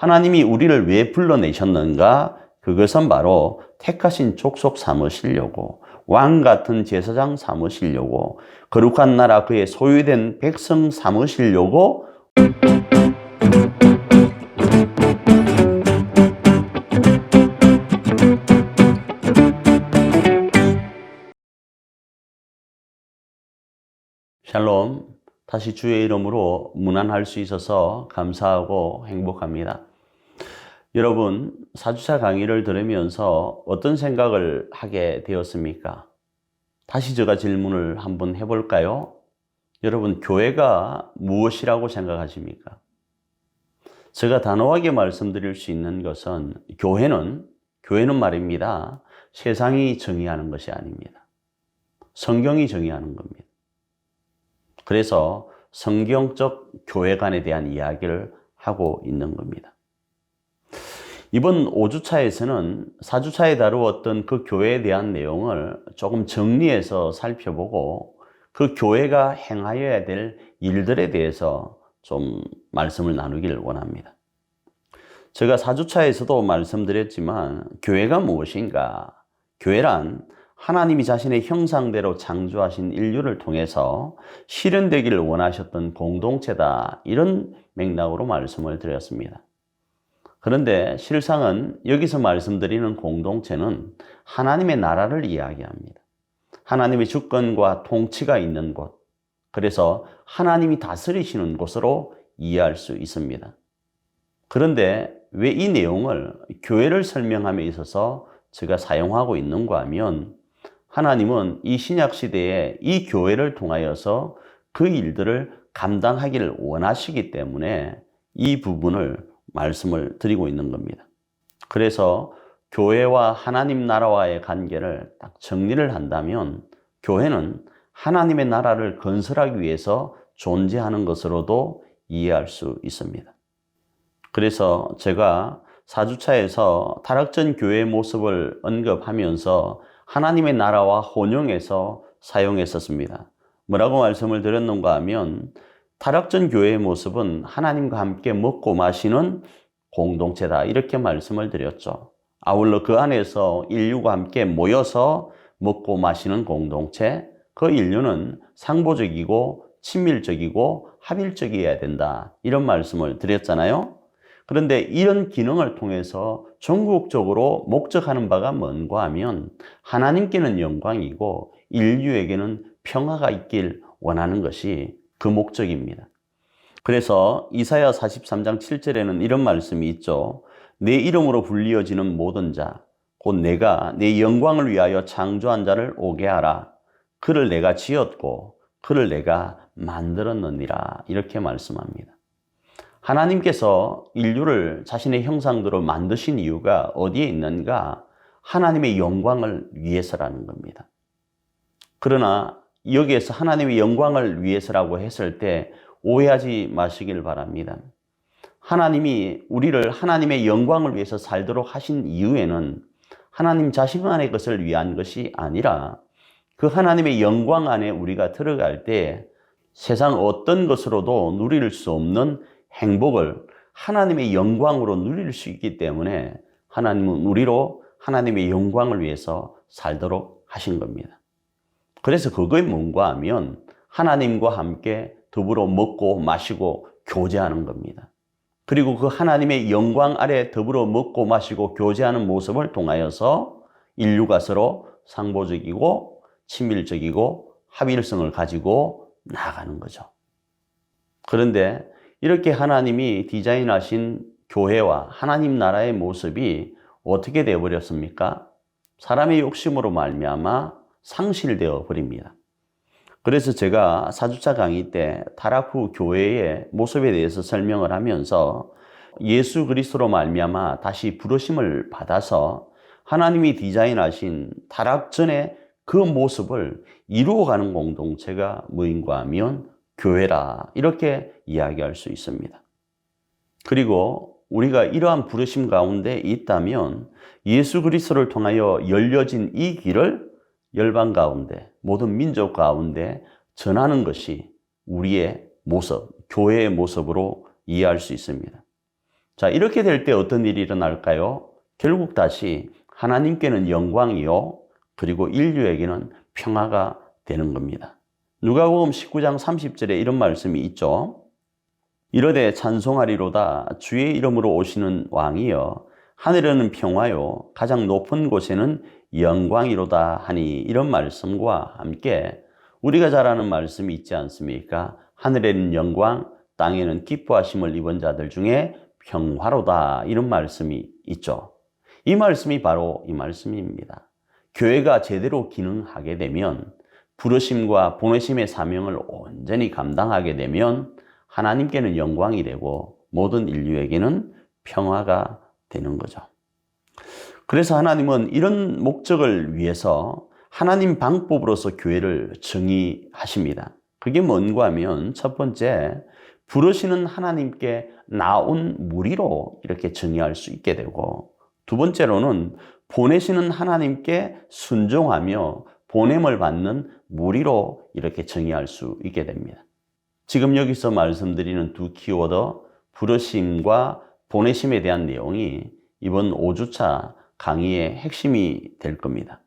하나님이 우리를 왜 불러내셨는가? 그것은 바로 택하신 족속 삼으시려고, 왕 같은 제사장 삼으시려고, 거룩한 나라 그의 소유된 백성 삼으시려고. 샬롬. 다시 주의 이름으로 문안할 수 있어서 감사하고 행복합니다. 여러분, 사주차 강의를 들으면서 어떤 생각을 하게 되었습니까? 다시 제가 질문을 한번 해볼까요? 여러분, 교회가 무엇이라고 생각하십니까? 제가 단호하게 말씀드릴 수 있는 것은 교회는 말입니다. 세상이 정의하는 것이 아닙니다. 성경이 정의하는 겁니다. 그래서 성경적 교회관에 대한 이야기를 하고 있는 겁니다. 이번 5주차에서는 4주차에 다루었던 그 교회에 대한 내용을 조금 정리해서 살펴보고 그 교회가 행하여야 될 일들에 대해서 좀 말씀을 나누기를 원합니다. 제가 4주차에서도 말씀드렸지만 교회가 무엇인가? 교회란 하나님이 자신의 형상대로 창조하신 인류를 통해서 실현되기를 원하셨던 공동체다. 이런 맥락으로 말씀을 드렸습니다. 그런데 실상은 여기서 말씀드리는 공동체는 하나님의 나라를 이야기합니다. 하나님의 주권과 통치가 있는 곳, 그래서 하나님이 다스리시는 곳으로 이해할 수 있습니다. 그런데 왜 이 내용을 교회를 설명함에 있어서 제가 사용하고 있는가 하면 하나님은 이 신약시대에 이 교회를 통하여서 그 일들을 감당하기를 원하시기 때문에 이 부분을 말씀을 드리고 있는 겁니다. 그래서 교회와 하나님 나라와의 관계를 딱 정리를 한다면 교회는 하나님의 나라를 건설하기 위해서 존재하는 것으로도 이해할 수 있습니다. 그래서 제가 4주차에서 타락전 교회의 모습을 언급하면서 하나님의 나라와 혼용해서 사용했었습니다. 뭐라고 말씀을 드렸는가 하면 타락전 교회의 모습은 하나님과 함께 먹고 마시는 공동체다, 이렇게 말씀을 드렸죠. 아울러 그 안에서 인류가 함께 모여서 먹고 마시는 공동체, 그 인류는 상보적이고 친밀적이고 합일적이어야 된다, 이런 말씀을 드렸잖아요. 그런데 이런 기능을 통해서 전국적으로 목적하는 바가 뭔가 하면 하나님께는 영광이고 인류에게는 평화가 있길 원하는 것이 그 목적입니다. 그래서 이사야 43장 7절에는 이런 말씀이 있죠. 내 이름으로 불리어지는 모든 자, 곧 내가 내 영광을 위하여 창조한 자를 오게 하라. 그를 내가 지었고 그를 내가 만들었느니라, 이렇게 말씀합니다. 하나님께서 인류를 자신의 형상대로 만드신 이유가 어디에 있는가? 하나님의 영광을 위해서라는 겁니다. 그러나 여기에서 하나님의 영광을 위해서라고 했을 때 오해하지 마시길 바랍니다. 하나님이 우리를 하나님의 영광을 위해서 살도록 하신 이유에는 하나님 자신만의 것을 위한 것이 아니라 그 하나님의 영광 안에 우리가 들어갈 때 세상 어떤 것으로도 누릴 수 없는 행복을 하나님의 영광으로 누릴 수 있기 때문에 하나님은 우리로 하나님의 영광을 위해서 살도록 하신 겁니다. 그래서 그것이 뭔가 하면 하나님과 함께 더불어 먹고 마시고 교제하는 겁니다. 그리고 그 하나님의 영광 아래 더불어 먹고 마시고 교제하는 모습을 통하여서 인류가 서로 상보적이고 친밀적이고 합일성을 가지고 나아가는 거죠. 그런데 이렇게 하나님이 디자인하신 교회와 하나님 나라의 모습이 어떻게 되어버렸습니까? 사람의 욕심으로 말미암아 상실되어 버립니다. 그래서 제가 4주차 강의 때 타락 후 교회의 모습에 대해서 설명을 하면서 예수 그리스도로 말미암아 다시 부르심을 받아서 하나님이 디자인하신 타락 전에 그 모습을 이루어가는 공동체가 뭐인가 하면 교회라, 이렇게 이야기할 수 있습니다. 그리고 우리가 이러한 부르심 가운데 있다면 예수 그리스도를 통하여 열려진 이 길을 열방 가운데, 모든 민족 가운데 전하는 것이 우리의 모습, 교회의 모습으로 이해할 수 있습니다. 자, 이렇게 될 때 어떤 일이 일어날까요? 결국 다시 하나님께는 영광이요, 그리고 인류에게는 평화가 되는 겁니다. 누가복음 19장 30절에 이런 말씀이 있죠. 이르되 찬송하리로다 주의 이름으로 오시는 왕이여, 하늘에는 평화요 가장 높은 곳에는 영광이로다 하니, 이런 말씀과 함께 우리가 잘 아는 말씀이 있지 않습니까? 하늘에는 영광, 땅에는 기뻐하심을 입은 자들 중에 평화로다, 이런 말씀이 있죠. 이 말씀이 바로 이 말씀입니다. 교회가 제대로 기능하게 되면, 부르심과 보내심의 사명을 온전히 감당하게 되면 하나님께는 영광이 되고 모든 인류에게는 평화가 되는 거죠. 그래서 하나님은 이런 목적을 위해서 하나님 방법으로서 교회를 정의하십니다. 그게 뭔가 하면, 첫 번째, 부르시는 하나님께 나온 무리로 이렇게 정의할 수 있게 되고, 두 번째로는 보내시는 하나님께 순종하며 보냄을 받는 무리로 이렇게 정의할 수 있게 됩니다. 지금 여기서 말씀드리는 두 키워드, 부르심과 보내심에 대한 내용이 이번 5주차 강의의 핵심이 될 겁니다.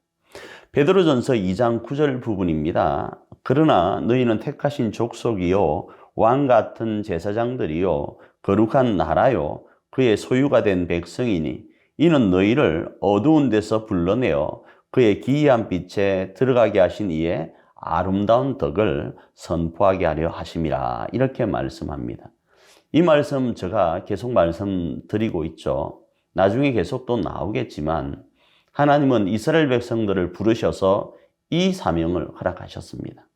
베드로전서 2장 9절 부분입니다. 그러나 너희는 택하신 족속이요 왕 같은 제사장들이요 거룩한 나라요 그의 소유가 된 백성이니, 이는 너희를 어두운 데서 불러내어 그의 기이한 빛에 들어가게 하신 이의 아름다운 덕을 선포하게 하려 하심이라, 이렇게 말씀합니다. 이 말씀 제가 계속 말씀드리고 있죠. 나중에 계속 또 나오겠지만 하나님은 이스라엘 백성들을 부르셔서 이 사명을 허락하셨습니다.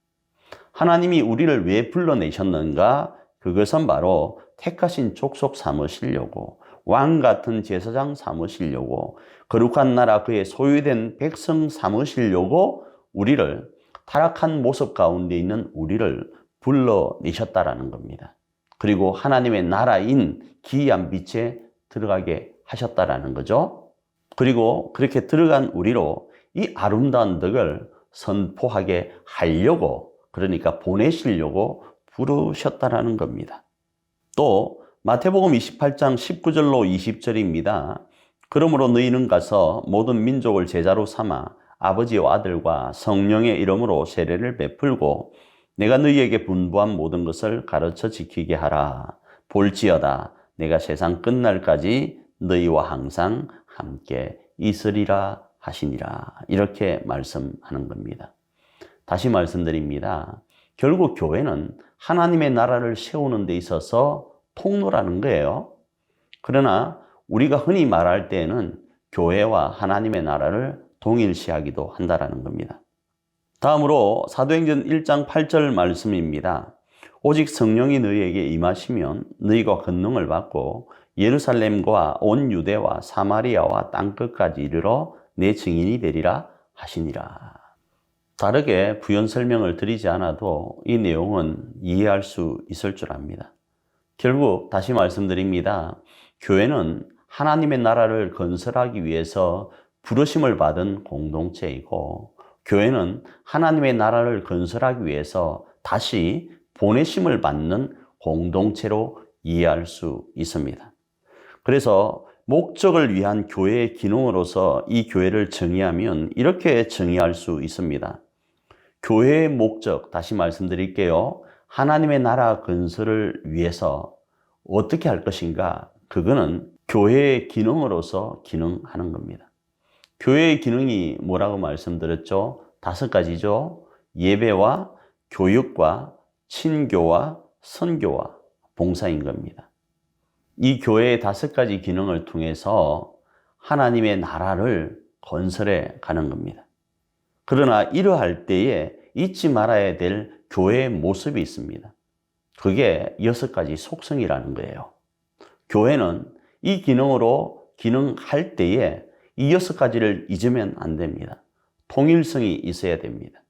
하나님이 우리를 왜 불러내셨는가? 그것은 바로 택하신 족속 삼으시려고, 왕 같은 제사장 삼으시려고, 거룩한 나라 그의 소유된 백성 삼으시려고 우리를, 타락한 모습 가운데 있는 우리를 불러내셨다라는 겁니다. 그리고 하나님의 나라인 기이한 빛에 들어가게 하셨다라는 거죠. 그리고 그렇게 들어간 우리로 이 아름다운 덕을 선포하게 하려고, 그러니까 보내시려고 부르셨다라는 겁니다. 또 마태복음 28장 19절로 20절입니다. 그러므로 너희는 가서 모든 민족을 제자로 삼아 아버지와 아들과 성령의 이름으로 세례를 베풀고 내가 너희에게 분부한 모든 것을 가르쳐 지키게 하라. 볼지어다 내가 세상 끝날까지 너희와 항상 함께 있으리라 하시니라. 이렇게 말씀하는 겁니다. 다시 말씀드립니다. 결국 교회는 하나님의 나라를 세우는 데 있어서 통로라는 거예요. 그러나 우리가 흔히 말할 때에는 교회와 하나님의 나라를 동일시하기도 한다라는 겁니다. 다음으로 사도행전 1장 8절 말씀입니다. 오직 성령이 너희에게 임하시면 너희가 권능을 받고 예루살렘과 온 유대와 사마리아와 땅끝까지 이르러 내 증인이 되리라 하시니라. 다르게 부연 설명을 드리지 않아도 이 내용은 이해할 수 있을 줄 압니다. 결국 다시 말씀드립니다. 교회는 하나님의 나라를 건설하기 위해서 부르심을 받은 공동체이고, 교회는 하나님의 나라를 건설하기 위해서 다시 보내심을 받는 공동체로 이해할 수 있습니다. 그래서 목적을 위한 교회의 기능으로서 이 교회를 정의하면 이렇게 정의할 수 있습니다. 교회의 목적, 다시 말씀드릴게요. 하나님의 나라 건설을 위해서 어떻게 할 것인가? 그거는 교회의 기능으로서 기능하는 겁니다. 교회의 기능이 뭐라고 말씀드렸죠? 5가지죠. 예배와 교육과 친교와 선교와 봉사인 겁니다. 이 교회의 5가지 기능을 통해서 하나님의 나라를 건설해 가는 겁니다. 그러나 이러할 때에 잊지 말아야 될 교회의 모습이 있습니다. 그게 6가지 속성이라는 거예요. 교회는 이 기능으로 기능할 때에 이 6가지를 잊으면 안 됩니다. 통일성이 있어야 됩니다.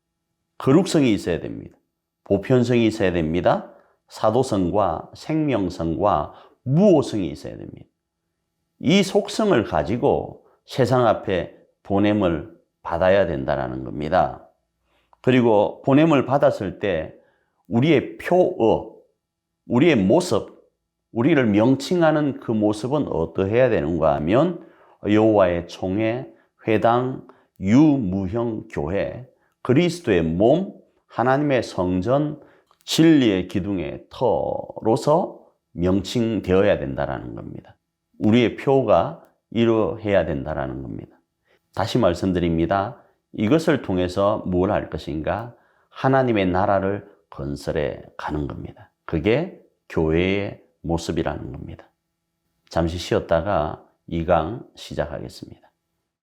거룩성이 있어야 됩니다. 보편성이 있어야 됩니다. 사도성과 생명성과 무오성이 있어야 됩니다. 이 속성을 가지고 세상 앞에 보냄을 받아야 된다는 겁니다. 그리고 보냄을 받았을 때 우리의 표어, 우리의 모습, 우리를 명칭하는 그 모습은 어떠해야 되는가 하면 여호와의 총회, 회당, 유무형 교회, 그리스도의 몸, 하나님의 성전, 진리의 기둥의 터로서 명칭되어야 된다는 겁니다. 우리의 표가 이러해야 된다는 겁니다. 다시 말씀드립니다. 이것을 통해서 뭘 할 것인가? 하나님의 나라를 건설해 가는 겁니다. 그게 교회의 모습이라는 겁니다. 잠시 쉬었다가 2강 시작하겠습니다.